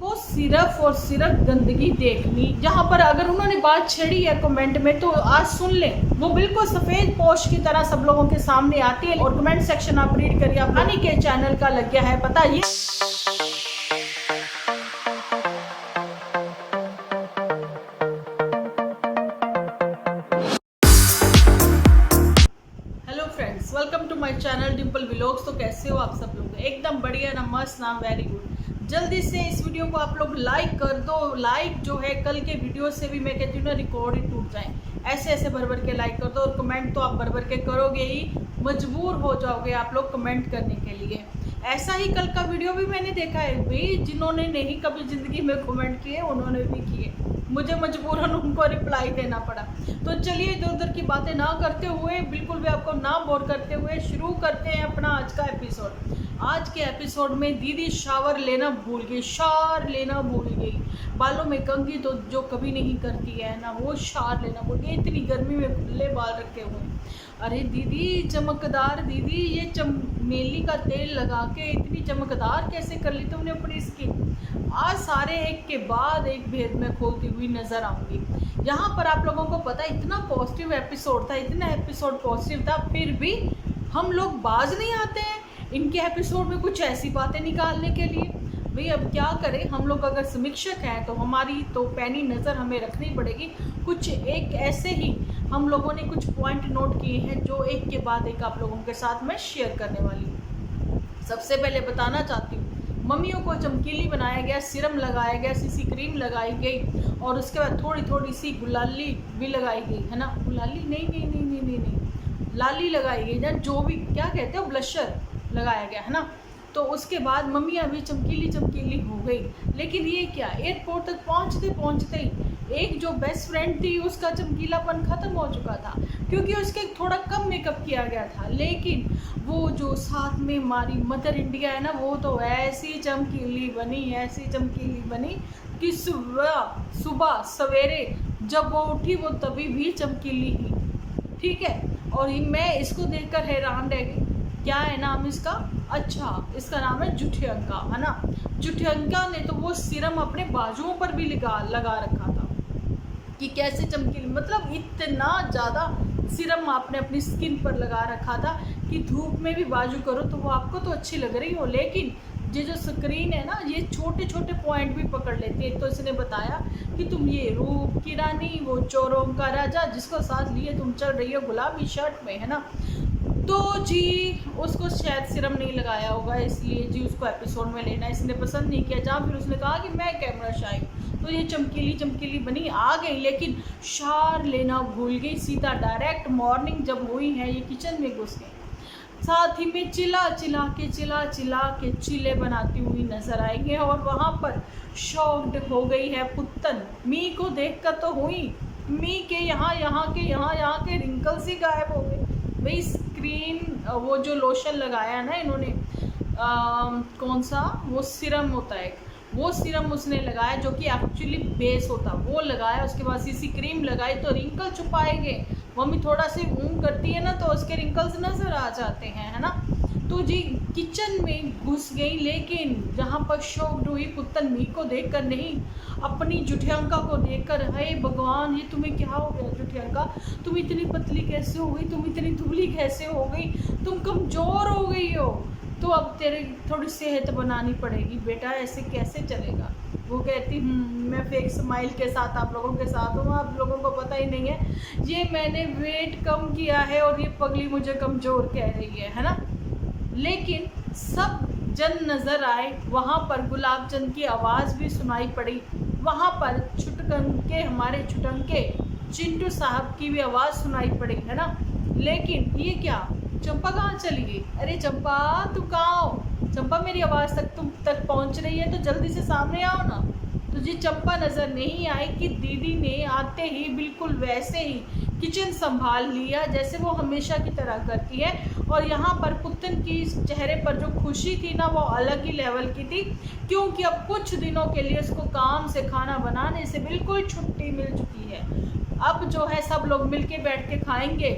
उनको सिर्फ और सिर्फ गंदगी देखनी। जहाँ पर अगर उन्होंने बात छेड़ी है कमेंट में तो आज सुन लें, वो बिल्कुल सफ़ेद पोश की तरह सब लोगों के सामने आती है। और कमेंट सेक्शन आप रीड करिए, आप रानी के चैनल का लग गया है पता। ये hello friends, welcome to my channel Dimple vlogs. तो कैसे हो आप सब लोग? एकदम बढ़िया ना, मस्त ना, वेरी गुड। जल्दी से इस वीडियो को आप लोग लाइक कर दो। लाइक जो है कल के वीडियो से भी मैं कहती हूँ ना रिकॉर्ड ही टूट जाए, ऐसे ऐसे भर भर के लाइक कर दो। और कमेंट तो आप भर भर के करोगे ही, मजबूर हो जाओगे आप लोग कमेंट करने के लिए। ऐसा ही कल का वीडियो भी मैंने देखा है भाई, जिन्होंने नहीं कभी ज़िंदगी में कमेंट किए उन्होंने भी किए, मुझे मजबूरन उनको रिप्लाई देना पड़ा। तो चलिए इधर उधर की बातें ना करते हुए, बिल्कुल भी आपको ना बोर करते हुए शुरू करते हैं अपना आज का एपिसोड। आज के एपिसोड में दीदी शावर लेना भूल गई, शार लेना भूल गई। बालों में कंघी तो जो कभी नहीं करती है ना, वो शार लेना भूल गई। इतनी गर्मी में खुले बाल रखे हुए हैं। अरे दीदी चमकदार दीदी, ये चमेली का तेल लगा के इतनी चमकदार कैसे कर ली तुमने अपनी स्किन? आज सारे एक के बाद एक भेद में खोलती हुई नजर आऊंगी। यहाँ पर आप लोगों को पता है इतना पॉजिटिव एपिसोड था, इतना एपिसोड पॉजिटिव था, फिर भी हम लोग बाज नहीं आते हैं इनके एपिसोड में कुछ ऐसी बातें निकालने के लिए। भाई अब क्या करें, हम लोग अगर समीक्षक हैं तो हमारी तो पैनी नज़र हमें रखनी पड़ेगी। कुछ एक ऐसे ही हम लोगों ने कुछ पॉइंट नोट किए हैं जो एक के बाद एक आप लोगों के साथ मैं शेयर करने वाली हूँ। सबसे पहले बताना चाहती हूँ, मम्मियों को चमकीली बनाया गया, सीरम लगाया गया, सीसी क्रीम लगाई गई और उसके बाद थोड़ी थोड़ी सी गुलाली भी लगाई गई है ना। गुलाली नहीं नहीं नहीं नहीं नहीं नहीं लाली लगाई गई ना, जो भी क्या कहते हो, ब्लशर लगाया गया है ना। तो उसके बाद मम्मी अभी चमकीली चमकीली हो गई। लेकिन ये क्या, एयरपोर्ट तक पहुँचते पहुँचते ही एक जो बेस्ट फ्रेंड थी उसका चमकीलापन ख़त्म हो चुका था, क्योंकि उसके थोड़ा कम मेकअप किया गया था। लेकिन वो जो साथ में हमारी मदर इंडिया है ना, वो तो ऐसी चमकीली बनी, ऐसी चमकीली बनी कि सुबह सुबह सवेरे जब वो उठी वो तभी भी चमकीली ही, ठीक है। और मैं इसको देखकर हैरान रह गई। क्या है नाम इसका? अच्छा, इसका नाम है जुठियंका, है ना। जुठियंका ने तो वो सीरम अपने बाजुओं पर भी लगा रखा था कि कैसे चमकीली, मतलब इतना ज़्यादा सीरम आपने अपनी स्किन पर लगा रखा था कि धूप में भी बाजू करो तो वो आपको तो अच्छी लग रही हो। लेकिन ये जो स्क्रीन है ना, ये छोटे छोटे पॉइंट भी पकड़ लेती है। तो इसने बताया कि तुम ये रूप की रानी, वो चोरों का राजा जिसको साथ लिए तुम चल रही हो गुलाबी शर्ट में, है ना। तो जी उसको शायद सीरम नहीं लगाया होगा, इसलिए जी उसको एपिसोड में लेना इसने पसंद नहीं किया। जहाँ फिर उसने कहा कि मैं कैमरा शाई हूँ, तो ये चमकीली चमकीली बनी आ गई, लेकिन शार लेना भूल गई। सीधा डायरेक्ट मॉर्निंग जब हुई है ये किचन में घुस गई। साथ ही में चिल्ला चिल्ला के चीले बनाती हुई नजर आएंगे। और वहाँ पर शॉक्ड हो गई है पुत्तन, मी को देखकर तो हुई। मी के यहाँ के रिंकल्स ही गायब हो गए। भाई स्क्रीन वो जो लोशन लगाया ना इन्होंने, कौन सा वो सीरम होता है, वो सीरम उसने लगाया जो कि एक्चुअली बेस होता, वो लगाया। उसके बाद सीसी क्रीम लगाई तो रिंकल छुपाएंगे। मम्मी थोड़ा सी ऊम करती है ना तो उसके रिंकल्स नज़र आ जाते हैं, है ना। तो जी किचन में घुस गई, लेकिन जहाँ पर शॉक्ड हुई पुत्तन मी को देखकर नहीं, अपनी जुठियंका को देखकर। हे भगवान, ये तुम्हें क्या हो गया जुठियंका? तुम इतनी पतली कैसे हो गई? तुम इतनी दुबली कैसे हो गई? तुम कमज़ोर हो गई हो, तो अब तेरे थोड़ी सेहत बनानी पड़ेगी बेटा, ऐसे कैसे चलेगा। वो कहती मैं फेक स्माइल के साथ आप लोगों के साथ हूँ, आप लोगों को पता ही नहीं है ये मैंने वेट कम किया है और ये पगली मुझे कमज़ोर कह रही है ना। लेकिन सब जन नज़र आए, वहाँ पर गुलाब चंद की आवाज़ भी सुनाई पड़ी, वहाँ पर छुटकंके हमारे छुटंके चिंटू साहब की भी आवाज़ सुनाई पड़ी, है ना। लेकिन ये क्या, चंपा कहाँ चली गई? अरे चंपा तू कहाँ हो? चंपा मेरी आवाज़ तक तुम तक पहुँच रही है तो जल्दी से सामने आओ ना। तो जी चंपा नज़र नहीं आई कि दीदी ने आते ही बिल्कुल वैसे ही किचन संभाल लिया जैसे वो हमेशा की तरह करती है। और यहाँ पर पुत्तन की चेहरे पर जो खुशी थी ना, वो अलग ही लेवल की थी, क्योंकि अब कुछ दिनों के लिए उसको काम से खाना बनाने से बिल्कुल छुट्टी मिल चुकी है। अब जो है सब लोग मिलके बैठ के खाएंगे।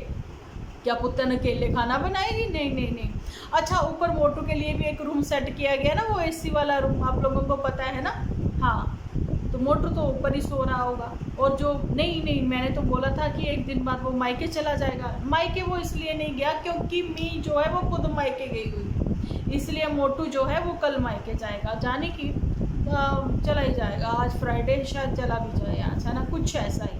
क्या पुत्तन अकेले खाना बनाएगी? नहीं नहीं नहीं। अच्छा, ऊपर मोटू के लिए भी एक रूम सेट किया गया ना, वो एसी वाला रूम, आप लोगों को पता है ना। मोटू तो ऊपर ही सो रहा होगा। और जो नहीं मैंने तो बोला था कि एक दिन बाद वो मायके चला जाएगा। मायके वो इसलिए नहीं गया क्योंकि मी जो है वो खुद मायके गई हुई, इसलिए मोटू जो है वो कल मायके जाएगा। जाने की चला ही जाएगा, आज फ्राइडे शायद चला भी जाए आज, है ना, कुछ ऐसा ही।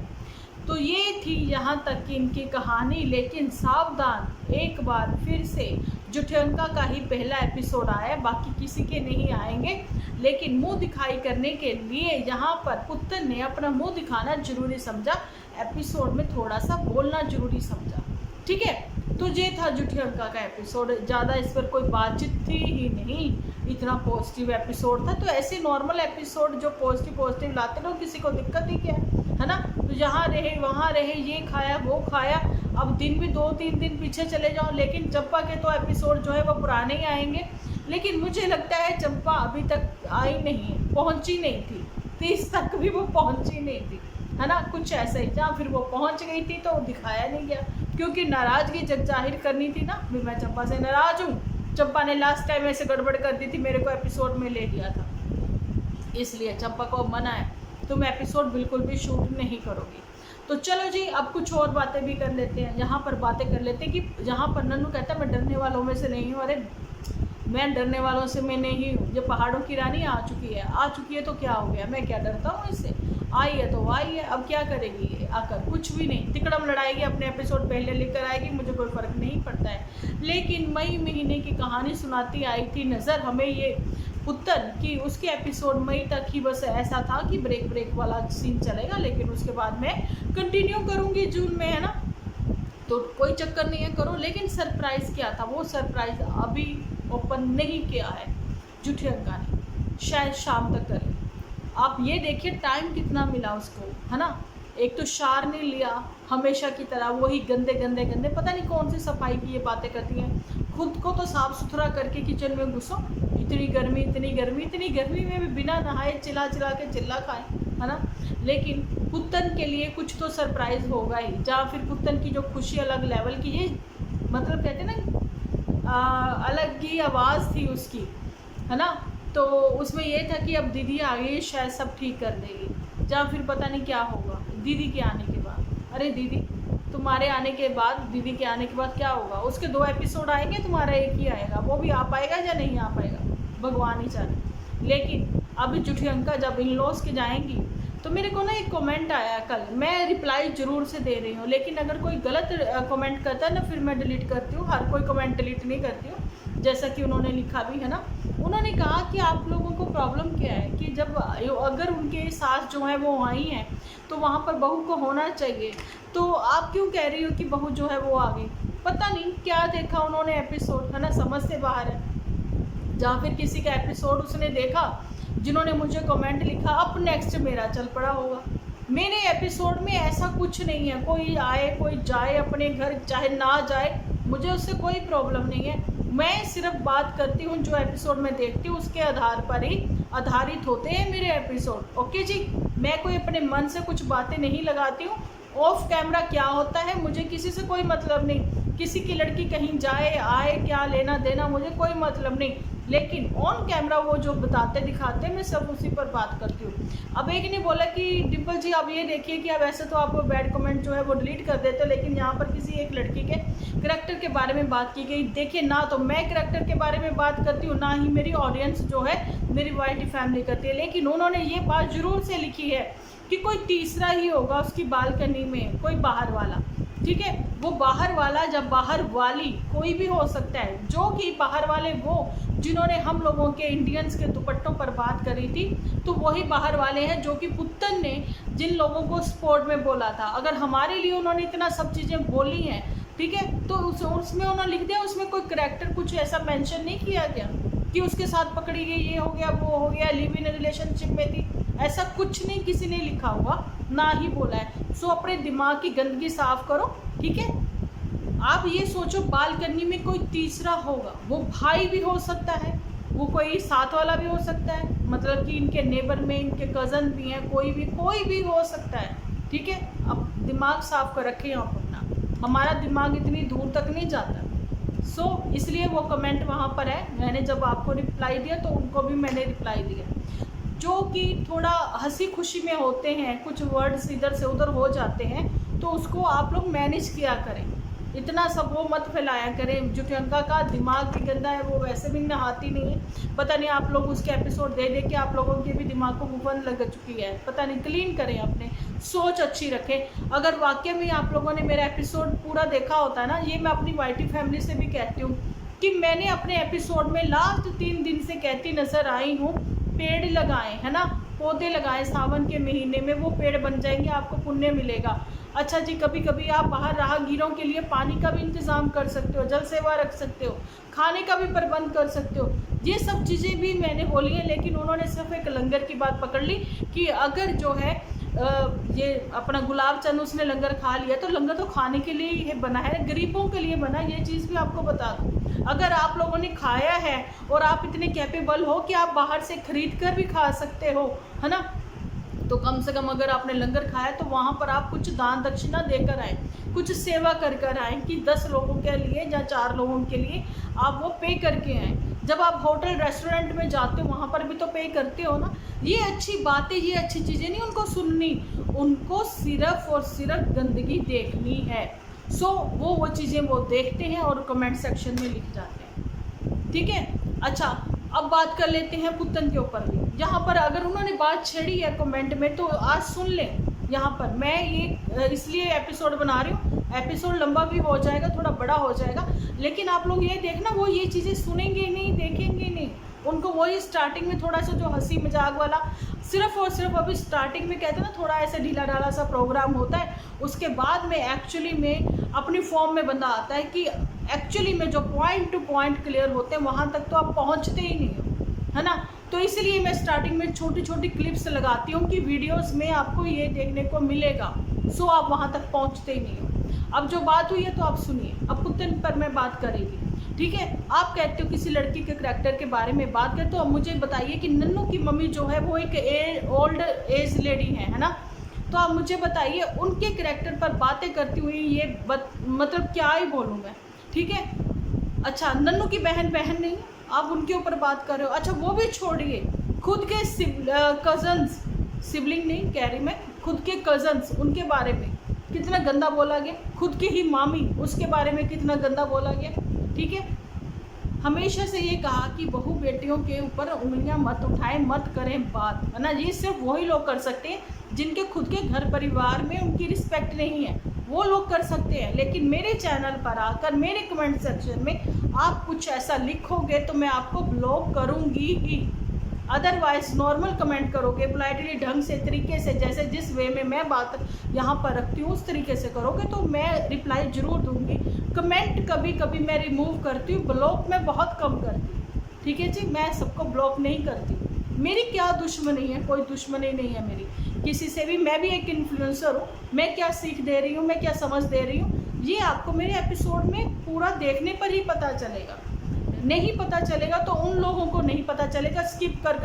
तो ये थी यहाँ तक की इनकी कहानी। लेकिन सावधान, एक बार फिर से जुठियंका का ही पहला एपिसोड आया, बाकी किसी के नहीं आएंगे। लेकिन मुंह दिखाई करने के लिए यहाँ पर पुत्र ने अपना मुंह दिखाना जरूरी समझा, एपिसोड में थोड़ा सा बोलना जरूरी समझा। ठीक है, तो ये था जुठियंका का एपिसोड। ज़्यादा इस पर कोई बातचीत थी ही नहीं, इतना पॉजिटिव एपिसोड था। तो ऐसे नॉर्मल एपिसोड जो पॉजिटिव लाते रहो, किसी को दिक्कत ही क्या है ना। तो यहाँ रहे वहाँ रहे, ये खाया वो खाया, अब दिन भी 2-3 दिन पीछे चले जाओ। लेकिन चंपा के तो एपिसोड जो है वो पुराने ही आएंगे। लेकिन मुझे लगता है चंपा अभी तक आई नहीं है, पहुँची नहीं थी, 30 तक भी वो पहुँची नहीं थी, है ना, कुछ ऐसा ही। जहाँ फिर वो पहुँच गई थी तो दिखाया नहीं गया, क्योंकि नाराज़गी जब जाहिर करनी थी ना, भी मैं चंपा से नाराज़ हूँ। चंपा ने लास्ट टाइम ऐसे गड़बड़ कर दी थी, मेरे को एपिसोड में ले लिया था, इसलिए चंपा को मना है, तुम एपिसोड बिल्कुल भी शूट नहीं करोगी। तो चलो जी, अब कुछ और बातें भी कर लेते हैं। यहाँ पर बातें कर लेते हैं कि जहाँ पर नन्नू कहता है मैं डरने वालों में से नहीं हूँ। अरे मैं डरने वालों से मैं नहीं हूँ। जब पहाड़ों की रानी आ चुकी है तो क्या हो गया, मैं क्या डरता हूँ इससे। आई है तो आई है, अब क्या करेगी ये आकर, कुछ भी नहीं। तिकड़म लड़ाएगी, अपने एपिसोड पहले लेकर आएगी, मुझे कोई फ़र्क नहीं पड़ता है। लेकिन मई महीने की कहानी सुनाती आई थी नज़र हमें ये पुत्तन कि उसके एपिसोड मई तक ही बस ऐसा था कि ब्रेक वाला सीन चलेगा, लेकिन उसके बाद मैं कंटिन्यू करूँगी जून में, है ना। तो कोई चक्कर नहीं है, करो। लेकिन सरप्राइज़ क्या था, वो सरप्राइज़ अभी ओपन नहीं किया है जुठियंका ने, शायद शाम तक करें। आप ये देखिए टाइम कितना मिला उसको, है ना। एक तो शार ने लिया हमेशा की तरह, वही गंदे पता नहीं कौन सी सफाई की ये बातें करती हैं। खुद को तो साफ़ सुथरा करके किचन में घुसो, इतनी गर्मी में भी बिना नहाए चिल्ला के चिल्ला खाए, है ना। लेकिन पुत्तन के लिए कुछ तो सरप्राइज़ होगा ही, जहाँ फिर पुत्तन की जो खुशी अलग लेवल की, ये मतलब कहते हैं ना अलग ही आवाज़ थी उसकी, है ना। तो उसमें ये था कि अब दीदी आ गई, शायद सब ठीक कर देगी। जहाँ फिर पता नहीं क्या होगा दीदी के आने के बाद। अरे दीदी, तुम्हारे आने के बाद, दीदी के आने के बाद क्या होगा। उसके 2 एपिसोड आएंगे, तुम्हारा एक ही आएगा, वो भी आ पाएगा या नहीं आ पाएगा भगवान ही जाने। लेकिन अभी जुठियंका जब इन लॉज के जाएंगी तो मेरे को ना एक कमेंट आया कल, मैं रिप्लाई ज़रूर से दे रही हूँ, लेकिन अगर कोई गलत कमेंट करता है ना फिर मैं डिलीट करती हूँ। हर कोई कमेंट डिलीट नहीं करती हूँ, जैसा कि उन्होंने लिखा भी है ना। उन्होंने कहा कि आप लोगों को प्रॉब्लम क्या है कि जब अगर उनके सास जो है वो आई हैं तो वहाँ पर बहू को होना चाहिए, तो आप क्यों कह रही हो कि बहू जो है वो आ गई। पता नहीं क्या देखा उन्होंने एपिसोड, है ना, समझ से बाहर है। जहाँ फिर किसी का एपिसोड उसने देखा, जिन्होंने मुझे कमेंट लिखा, अब नेक्स्ट मेरा चल पड़ा होगा। मेरे एपिसोड में ऐसा कुछ नहीं है, कोई आए कोई जाए अपने घर, चाहे ना जाए, मुझे उससे कोई प्रॉब्लम नहीं है। मैं सिर्फ बात करती हूँ जो एपिसोड में देखती हूँ उसके आधार पर ही आधारित होते हैं मेरे एपिसोड। ओके जी, मैं कोई अपने मन से कुछ बातें नहीं लगाती हूँ। ऑफ कैमरा क्या होता है मुझे किसी से कोई मतलब नहीं, किसी की लड़की कहीं जाए आए क्या लेना देना मुझे कोई मतलब नहीं। लेकिन ऑन कैमरा वो जो बताते दिखाते मैं सब उसी पर बात करती हूँ। अब एक ने बोला कि डिम्पल जी आप ये देखिए कि अब ऐसे तो आप बैड कमेंट जो है वो डिलीट कर देते हो, लेकिन यहाँ पर किसी एक लड़की के करैक्टर के बारे में बात की गई। देखिए, ना तो मैं करैक्टर के बारे में बात करती हूँ, ना ही मेरी ऑडियंस जो है मेरी वाइटी फैमिली करती है। लेकिन उन्होंने ये बात ज़रूर से लिखी है कि कोई तीसरा ही होगा उसकी बालकनी में, कोई बाहर वाला। ठीक है, वो बाहर वाला जब बाहर वाली कोई भी हो सकता है, जो कि बाहर वाले वो जिन्होंने हम लोगों के इंडियंस के दुपट्टों पर बात करी थी, तो वही बाहर वाले हैं जो कि पुत्तन ने जिन लोगों को स्पोर्ट में बोला था। अगर हमारे लिए उन्होंने इतना सब चीज़ें बोली हैं, ठीक है, तो उसमें उन्होंने लिख दिया, उसमें कोई करैक्टर कुछ ऐसा मेंशन नहीं किया गया कि उसके साथ पकड़ी गई, ये हो गया वो हो गया, लिव इन रिलेशनशिप में थी, ऐसा कुछ नहीं किसी ने लिखा हुआ, ना ही बोला है। सो अपने दिमाग की गंदगी साफ करो। ठीक है, आप ये सोचो बालकनी में कोई तीसरा होगा, वो भाई भी हो सकता है, वो कोई साथ वाला भी हो सकता है, मतलब कि इनके नेबर में इनके कज़न भी हैं, कोई भी हो सकता है। ठीक है, अब दिमाग साफ कर रखें आप अपना, हमारा दिमाग इतनी दूर तक नहीं जाता। सो इसलिए वो कमेंट वहाँ पर है। मैंने जब आपको रिप्लाई दिया तो उनको भी मैंने रिप्लाई दिया। जो कि थोड़ा हंसी खुशी में होते हैं, कुछ वर्ड्स इधर से उधर हो जाते हैं, तो उसको आप लोग मैनेज किया करें। इतना सब वो मत फैलाया करें। जो प्रियंका का दिमाग भी गंदा है, वो वैसे भी नहाती नहीं है। पता नहीं आप लोग उसके एपिसोड दे दे के आप लोगों के भी दिमाग को मुफन लग चुकी है। पता नहीं, क्लीन करें, अपने सोच अच्छी रखें। अगर वाकई में आप लोगों ने मेरा एपिसोड पूरा देखा होता है ना, ये मैं अपनी वाईटी फैमिली से भी कहती हूँ कि मैंने अपने एपिसोड में लास्ट 3 दिन से कहती नज़र आई हूँ, पेड़ लगाएं, है ना, पौधे लगाएं। सावन के महीने में वो पेड़ बन जाएंगे, आपको पुण्य मिलेगा। अच्छा जी, कभी कभी आप बाहर राहगीरों के लिए पानी का भी इंतज़ाम कर सकते हो, जल सेवा रख सकते हो, खाने का भी प्रबंध कर सकते हो। ये सब चीज़ें भी मैंने बोली हैं, लेकिन उन्होंने सिर्फ एक लंगर की बात पकड़ ली कि अगर जो है ये अपना गुलाब चंद उसने लंगर खा लिया, तो लंगर तो खाने के लिए ही बना है, गरीबों के लिए बना। ये चीज़ भी आपको बता दूँ। अगर आप लोगों ने खाया है और आप इतने कैपेबल हो कि आप बाहर से खरीद कर भी खा सकते हो, है ना, तो कम से कम अगर आपने लंगर खाया तो वहाँ पर आप कुछ दान दक्षिणा देकर आए, कुछ सेवा कर कर आए कि 10 लोगों के लिए या 4 लोगों के लिए आप वो पे करके आए। जब आप होटल रेस्टोरेंट में जाते हो वहाँ पर भी तो पे करते हो ना। ये अच्छी बातें, ये अच्छी चीज़ें नहीं उनको सुननी, उनको सिर्फ और सिर्फ गंदगी देखनी है। सो वो चीज़ें वो देखते हैं और कमेंट सेक्शन में लिख जाते हैं। ठीक है। अच्छा, अब बात कर लेते हैं पुतन के ऊपर भी। यहाँ पर अगर उन्होंने बात छेड़ी है कमेंट में तो आज सुन लें। यहाँ पर मैं ये इसलिए एपिसोड बना रही हूँ, एपिसोड लंबा भी हो जाएगा, थोड़ा बड़ा हो जाएगा, लेकिन आप लोग ये देखना, वो ये चीज़ें सुनेंगे नहीं, देखेंगे नहीं। उनको वही स्टार्टिंग में थोड़ा सा जो हंसी मजाक वाला, सिर्फ और सिर्फ अभी स्टार्टिंग में कहते हैं ना, थोड़ा ऐसे ढीला ढाला सा प्रोग्राम होता है, उसके बाद में एक्चुअली में अपनी फॉर्म में बंदा आता है कि एक्चुअली में जो पॉइंट टू पॉइंट क्लियर होते हैं वहाँ तक तो आप पहुँचते ही नहीं हो, है ना। तो इसलिए मैं स्टार्टिंग में छोटी छोटी क्लिप्स लगाती हूँ कि वीडियोस में आपको ये देखने को मिलेगा, सो आप वहाँ तक पहुँचते ही नहीं हो। अब जो बात हुई है तो आप सुनिए, अब कुत्तन पर मैं बात करेगी। ठीक है। आप कहते हो किसी लड़की के करैक्टर के बारे में बात करें, तो अब मुझे बताइए कि नन्नू की मम्मी जो है वो एक ओल्ड एज लेडी है ना। तो आप मुझे बताइए उनके करैक्टर पर बातें करती हुई ये मतलब क्या ही बोलूँ मैं। ठीक है। अच्छा, नन्नू की बहन नहीं, आप उनके ऊपर बात कर रहे हो। अच्छा, वो भी छोड़िए, खुद के कजन्स, सिबलिंग नहीं कह रही मैं, खुद के कजन्स, उनके बारे में कितना गंदा बोला गया। खुद की ही मामी, उसके बारे में कितना गंदा बोला गया। ठीक है। हमेशा से ये कहा कि बहू बेटियों के ऊपर उंगलियां मत उठाएं, मत करें बात, है ना। ये सिर्फ वही लोग कर सकते हैं जिनके खुद के घर परिवार में उनकी रिस्पेक्ट नहीं है, वो लोग कर सकते हैं। लेकिन मेरे चैनल पर आकर मेरे कमेंट सेक्शन में आप कुछ ऐसा लिखोगे तो मैं आपको ब्लॉक करूँगी ही। अदरवाइज नॉर्मल कमेंट करोगे, पोलाइटली ढंग से, तरीके से, जैसे जिस वे में मैं बात यहाँ पर रखती हूँ उस तरीके से करोगे तो मैं रिप्लाई ज़रूर दूँगी। कमेंट कभी कभी मैं रिमूव करती हूँ, ब्लॉक मैं बहुत कम करती हूँ। ठीक है जी, मैं सबको ब्लॉक नहीं करती। मेरी क्या दुश्मनी है, कोई दुश्मनी नहीं है मेरी किसी से भी। मैं भी एक इन्फ्लुएंसर हूँ, मैं क्या सीख दे रही हूँ, मैं क्या समझ दे रही हूँ, ये आपको मेरे एपिसोड में पूरा देखने पर ही पता चलेगा। नहीं पता चलेगा तो उन लोगों को नहीं पता चलेगा, स्किप कर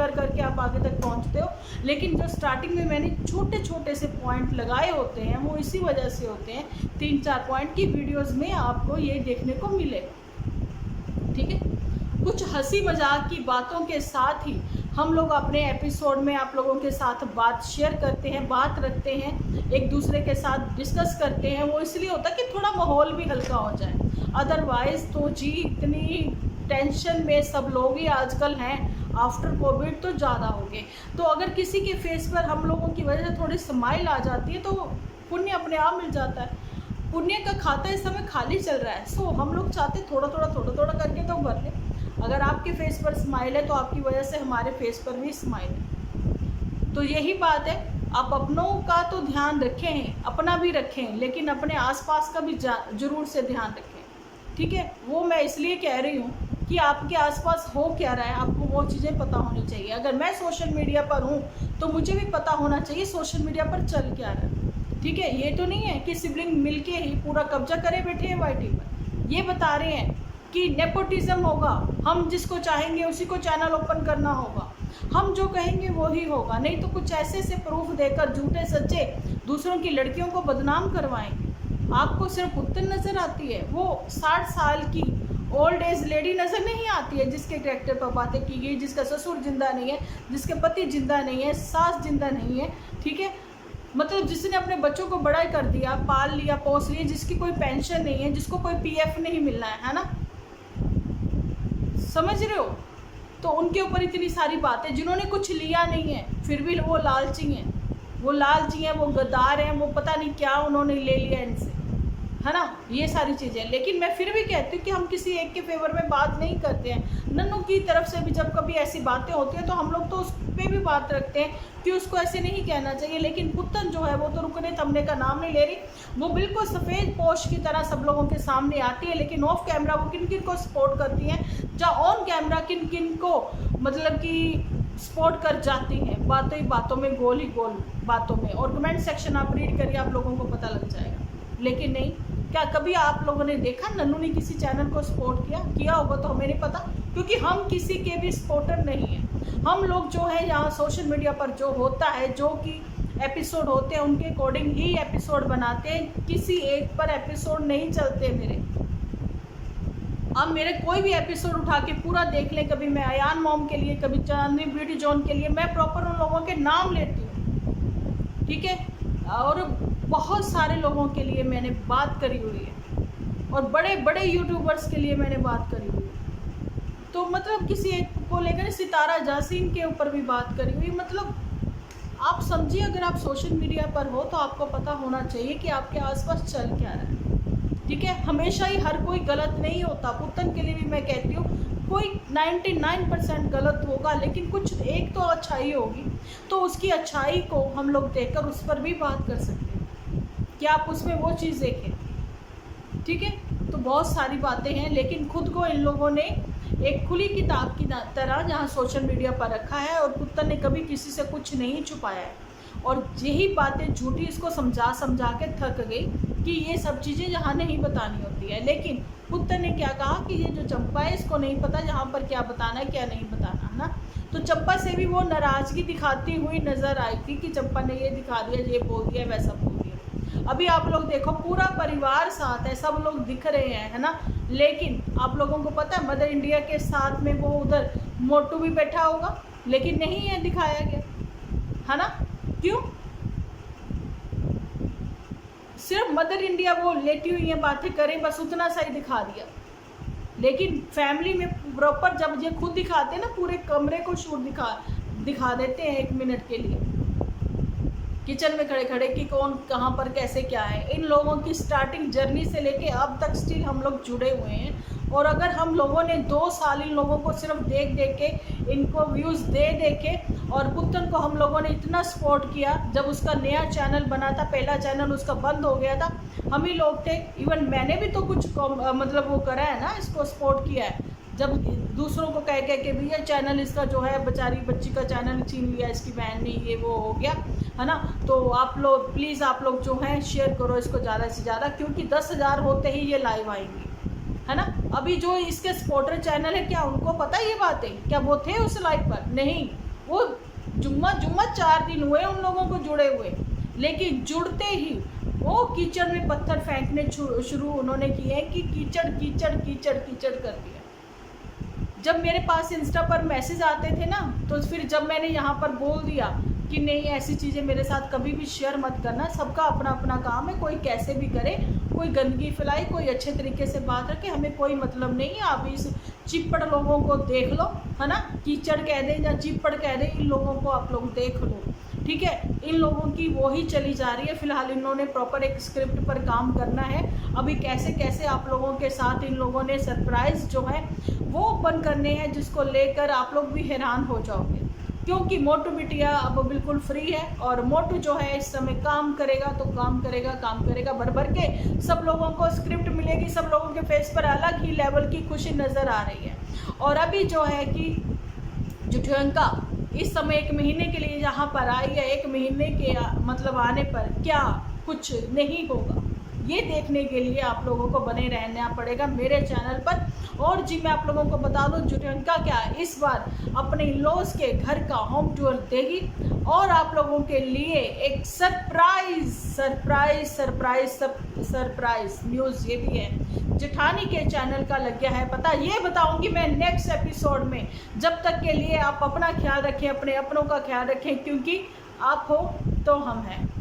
करके आप आगे तक पहुंचते हो। लेकिन जो स्टार्टिंग में मैंने छोटे छोटे से पॉइंट लगाए होते हैं वो इसी वजह से होते हैं, 3-4 पॉइंट की वीडियोस में आपको ये देखने को मिलेगा। ठीक है। कुछ हंसी मजाक की बातों के साथ ही हम लोग अपने एपिसोड में आप लोगों के साथ बात शेयर करते हैं, बात रखते हैं, एक दूसरे के साथ डिस्कस करते हैं। वो इसलिए होता है कि थोड़ा माहौल भी हल्का हो जाए। अदरवाइज़ तो जी इतनी टेंशन में सब लोग ही आजकल हैं, आफ्टर कोविड तो ज़्यादा हो गए। तो अगर किसी के फेस पर हम लोगों की वजह से थोड़ी स्माइल आ जाती है तो पुण्य अपने आप मिल जाता है। पुण्य का खाता इस समय खाली चल रहा है, सो हम लोग चाहते थोड़ा थोड़ा करके तो भर लें। अगर आपके फेस पर स्माइल है तो आपकी वजह से हमारे फेस पर भी स्माइल है। तो यही बात है, आप अपनों का तो ध्यान रखें, अपना भी रखें, लेकिन अपने आसपास का भी ज़रूर से ध्यान रखें। ठीक है। वो मैं इसलिए कह रही हूँ कि आपके आसपास हो क्या रहा है, आपको वो चीज़ें पता होनी चाहिए। अगर मैं सोशल मीडिया पर हूँ तो मुझे भी पता होना चाहिए सोशल मीडिया पर चल क्या रहा है। ठीक है। ये तो नहीं है कि सिबलिंग मिलके ही पूरा कब्जा करे बैठे हैं वाईटी पर। ये बता रहे हैं कि नेपोटिज्म होगा, हम जिसको चाहेंगे उसी को चैनल ओपन करना होगा, हम जो कहेंगे वो ही होगा, नहीं तो कुछ ऐसे से प्रूफ देकर झूठे सच्चे दूसरों की लड़कियों को बदनाम करवाएंगे। आपको सिर्फ उत्तर नज़र आती है, वो 60 साल की ओल्ड एज लेडी नज़र नहीं आती है जिसके कैरेक्टर पर बातें की गई, जिसका ससुर जिंदा नहीं है, जिसके पति जिंदा नहीं है, सास जिंदा नहीं है, ठीक है, मतलब जिसने अपने बच्चों को बड़ा कर दिया, पाल लिया, पोस लिया, जिसकी कोई पेंशन नहीं है, जिसको कोई पीएफ नहीं मिलना है ना, समझ रहे हो। तो उनके ऊपर इतनी सारी बातें, जिन्होंने कुछ लिया नहीं है फिर भी वो लालची हैं, वो लालची हैं, वो गद्दार हैं, वो पता नहीं क्या उन्होंने ले लिया इनसे, है ना, ये सारी चीज़ें। लेकिन मैं फिर भी कहती हूँ कि हम किसी एक के फेवर में बात नहीं करते हैं। नन्नू की तरफ से भी जब कभी ऐसी बातें होती हैं तो हम लोग तो उस पर भी बात रखते हैं कि उसको ऐसे नहीं कहना चाहिए। लेकिन पुत्तन जो है वो तो रुकने थमने का नाम नहीं ले रही, वो बिल्कुल सफ़ेद पोश की तरह सब लोगों के सामने आती है। लेकिन ऑफ कैमरा वो किन किन को सपोर्ट करती हैं, जहाँ ऑन कैमरा किन किन को मतलब कि सपोर्ट कर जाती हैं, बातों ही बातों में, गोल ही गोल बातों में। और कमेंट सेक्शन आप रीड करिए, आप लोगों को पता लग जाएगा। लेकिन नहीं, क्या कभी आप लोगों ने देखा नन्नू ने किसी चैनल को सपोर्ट किया होगा तो हमें नहीं पता, क्योंकि हम किसी के भी सपोर्टर नहीं हैं। हम लोग जो है यहाँ सोशल मीडिया पर जो होता है, जो कि एपिसोड होते हैं उनके अकॉर्डिंग ही एपिसोड बनाते हैं, किसी एक पर एपिसोड नहीं चलते मेरे। आप मेरे कोई भी एपिसोड उठा के पूरा देख लें, कभी मैं अयान मॉम के लिए, कभी चांदनी ब्यूटी जोन के लिए, मैं प्रॉपर उन लोगों के नाम लेती हूँ, ठीक है। और बहुत सारे लोगों के लिए मैंने बात करी हुई है, और बड़े बड़े यूट्यूबर्स के लिए मैंने बात करी हुई है। तो मतलब किसी एक को लेकर, सितारा जासीन के ऊपर भी बात करी हुई। मतलब आप समझिए, अगर आप सोशल मीडिया पर हो तो आपको पता होना चाहिए कि आपके आसपास चल क्या रहा है, ठीक है। हमेशा ही हर कोई गलत नहीं होता। पुत्तन के लिए भी मैं कहती हूँ, कोई 99% गलत होगा, लेकिन कुछ एक तो अच्छाई होगी, तो उसकी अच्छाई को हम लोग देखकर उस पर भी बात कर सकते हैं कि आप उसमें वो चीज़ देखें, ठीक है। तो बहुत सारी बातें हैं, लेकिन खुद को इन लोगों ने एक खुली किताब की तरह जहाँ सोशल मीडिया पर रखा है, और पुत्तन ने कभी किसी से कुछ नहीं छुपाया है। और यही बातें झूठी इसको समझा समझा के थक गई कि ये सब चीज़ें यहाँ नहीं बतानी होती है। लेकिन पुत्तन ने क्या कहा कि ये जो चंपा है इसको नहीं पता जहाँ पर क्या बताना है क्या नहीं बताना, है ना। तो चंपा से भी वो नाराज़गी दिखाती हुई नज़र आई थी कि चंपा ने ये दिखा दिया, ये बोल दिया, वैसा बोल दिया। अभी आप लोग देखो, पूरा परिवार साथ है, सब लोग दिख रहे हैं, है ना। लेकिन आप लोगों को पता है मदर इंडिया के साथ में वो उधर मोटू भी बैठा होगा, लेकिन नहीं है दिखाया गया, है ना। क्यों? सिर्फ मदर इंडिया वो लेटी हुई है, बातें करें, बस उतना सा ही दिखा दिया। लेकिन फैमिली में प्रॉपर जब ये खुद दिखाते हैं ना, पूरे कमरे को शूट दिखा देते हैं 1 मिनट के लिए, किचन में खड़े खड़े कि कौन कहाँ पर कैसे क्या है। इन लोगों की स्टार्टिंग जर्नी से लेके अब तक स्टिल हम लोग जुड़े हुए हैं। और अगर हम लोगों ने 2 साल इन लोगों को सिर्फ देख देख के, इनको व्यूज़ दे के, और पुत्तन को हम लोगों ने इतना सपोर्ट किया, जब उसका नया चैनल बना था, पहला चैनल उसका बंद हो गया था, हम ही लोग थे। इवन मैंने भी तो कुछ मतलब वो करा है ना, इसको सपोर्ट किया है। जब दूसरों को कह के भैया चैनल इसका जो है, बेचारी बच्ची का चैनल छीन लिया इसकी बहन ने, ये वो हो गया, है ना। तो आप लोग प्लीज़, आप लोग जो हैं शेयर करो इसको ज़्यादा से ज़्यादा, क्योंकि 10,000 होते ही ये लाइव आएंगी, है ना। अभी जो इसके सपोर्टर चैनल है, क्या उनको पता ये बातें? क्या वो थे उस लाइव पर? नहीं, वो जुम्मा 4 दिन हुए उन लोगों को जुड़े हुए, लेकिन जुड़ते ही वो कीचड़ में पत्थर फेंकने शुरू उन्होंने किए कि कीचड़ कीचड़ कीचड़ कीचड़ कर दिया। जब मेरे पास इंस्टा पर मैसेज आते थे ना, तो फिर जब मैंने यहाँ पर बोल दिया कि नहीं, ऐसी चीज़ें मेरे साथ कभी भी शेयर मत करना, सबका अपना अपना काम है, कोई कैसे भी करे, कोई गंदगी फैलाए, कोई अच्छे तरीके से बात रखे, हमें कोई मतलब नहीं है। आप इस चिप्पड़ लोगों को देख लो, है ना, कीचड़ कह दें या चिप्पड़ कह दें, इन लोगों को आप लोग देख लो, ठीक है। इन लोगों की वो ही चली जा रही है। फिलहाल इन्होंने प्रॉपर एक स्क्रिप्ट पर काम करना है। अभी कैसे कैसे आप लोगों के साथ इन लोगों ने सरप्राइज़ जो है वो ओपन करने हैं, जिसको लेकर आप लोग भी हैरान हो जाओगे। क्योंकि मोटू बिटिया अब बिल्कुल फ्री है, और मोटू जो है इस समय काम करेगा तो काम करेगा भर भर के। सब लोगों को स्क्रिप्ट मिलेगी, सब लोगों के फेस पर अलग ही लेवल की खुशी नज़र आ रही है। और अभी जो है कि जो प्रियंका इस समय 1 महीने के लिए यहाँ पर आई है, 1 महीने के मतलब आने पर क्या कुछ नहीं होगा, ये देखने के लिए आप लोगों को बने रहना पड़ेगा मेरे चैनल पर। और जी मैं आप लोगों को बता दूं प्रियंका क्या इस बार अपने इन-लॉज के घर का होम टूर देगी और आप लोगों के लिए एक सरप्राइज न्यूज़ ये भी है। जेठानी के चैनल का लग गया है पता, ये बताऊंगी मैं नेक्स्ट एपिसोड में। जब तक के लिए आप अपना ख्याल रखें, अपने अपनों का ख्याल रखें, क्योंकि आप हो तो हम हैं।